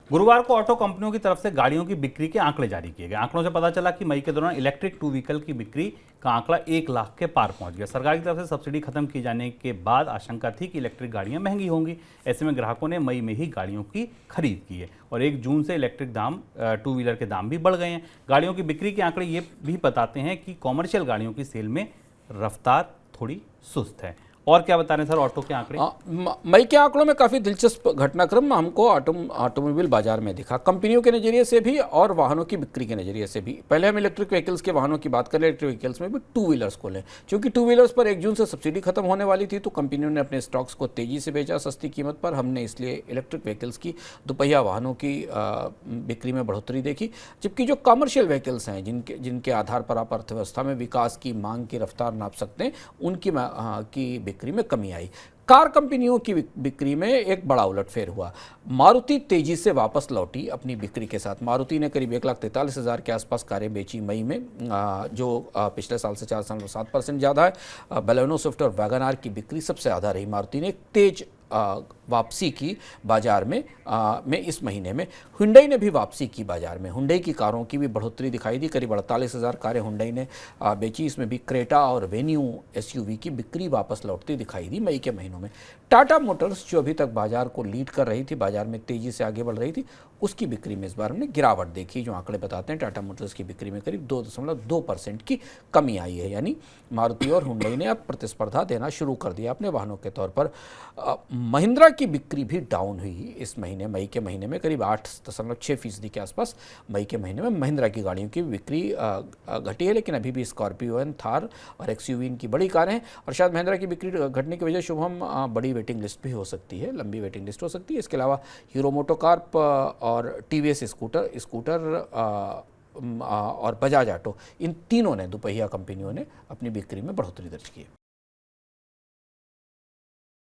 गुरुवार को ऑटो कंपनियों की तरफ से गाड़ियों की बिक्री के आंकड़े जारी किए गए। आंकड़ों से पता चला कि मई के दौरान इलेक्ट्रिक टू व्हीकल की बिक्री का आंकड़ा 1 लाख के पार पहुंच गया। सरकार की तरफ से सब्सिडी खत्म किए जाने के बाद आशंका थी कि इलेक्ट्रिक गाड़ियां महंगी होंगी। ऐसे में ग्राहकों ने मई में ही गाड़ियों की खरीद की है और 1 जून से इलेक्ट्रिक दाम टू व्हीलर के दाम भी बढ़ गए हैं। गाड़ियों की बिक्री के आंकड़े ये भी बताते हैं कि कॉमर्शियल गाड़ियों की सेल में रफ्तार थोड़ी सुस्त है। और क्या बता रहे हैं सर ऑटो के आंकड़े? मई के आंकड़ों में काफ़ी दिलचस्प घटनाक्रम हमको ऑटोमोबाइल बाजार में दिखा, कंपनियों के नज़रिए से भी और वाहनों की बिक्री के नज़रिए से भी। पहले हम इलेक्ट्रिक व्हीकल्स के वाहनों की बात करें, इलेक्ट्रिक व्हीकल्स में भी टू व्हीलर्स को लें। क्योंकि टू व्हीलर्स पर 1 जून से सब्सिडी खत्म होने वाली थी तो कंपनियों ने अपने स्टॉक्स को तेज़ी से बेचा सस्ती कीमत पर। हमने इसलिए इलेक्ट्रिक व्हीकल्स की, दोपहिया वाहनों की बिक्री में बढ़ोतरी देखी। जबकि जो कमर्शियल व्हीकल्स हैं, जिनके आधार पर आप अर्थव्यवस्था में विकास की मांग की रफ्तार नाप सकते हैं, उनकी की बिक्री में कमी आई। कार कंपनियों की बिक्री में एक बड़ा उलटफेर हुआ। मारुति तेजी से वापस लौटी अपनी बिक्री के साथ। मारुति ने करीब 1,43,000 के आसपास कारें बेची मई में, जो पिछले साल से 4.7% ज़्यादा है। बलेनो, स्विफ्ट और वैगन आर की बिक्री सबसे ज़्यादा रही। मारुति ने एक तेज वापसी की बाजार में इस महीने में। हुंडई ने भी वापसी की बाजार में। हुंडई की कारों की भी बढ़ोतरी दिखाई दी। करीब 48,000 कारें हुंडई ने बेची। इसमें भी क्रेटा और वेन्यू एसयूवी की बिक्री वापस लौटती दिखाई दी मई के महीनों में। टाटा मोटर्स, जो अभी तक बाजार को लीड कर रही थी, बाजार में तेज़ी से आगे बढ़ रही थी, उसकी बिक्री में इस बार हमने गिरावट देखी। जो आंकड़े बताते हैं, टाटा मोटर्स की बिक्री में करीब 2.2% की कमी आई है। यानी मारुति और हुंडई ने अब प्रतिस्पर्धा देना शुरू कर दिया अपने वाहनों के तौर पर। महिंद्रा की बिक्री भी डाउन हुई इस महीने, मई के महीने में करीब 8.6% के आसपास मई के महीने में महिंद्रा की गाड़ियों की बिक्री घटी है। लेकिन अभी भी स्कॉर्पियो, थार और एक्सयूवी इनकी बड़ी कारें हैं और शायद महिंद्रा की बिक्री घटने की वजह शुभम बड़ी वेटिंग लिस्ट भी हो सकती है, लंबी वेटिंग लिस्ट हो सकती है। इसके अलावा हीरो मोटोकॉर्प और टीवीएस स्कूटर और बजाज ऑटो, इन तीनों ने, दोपहिया कंपनियों ने अपनी बिक्री में बढ़ोतरी दर्ज की है।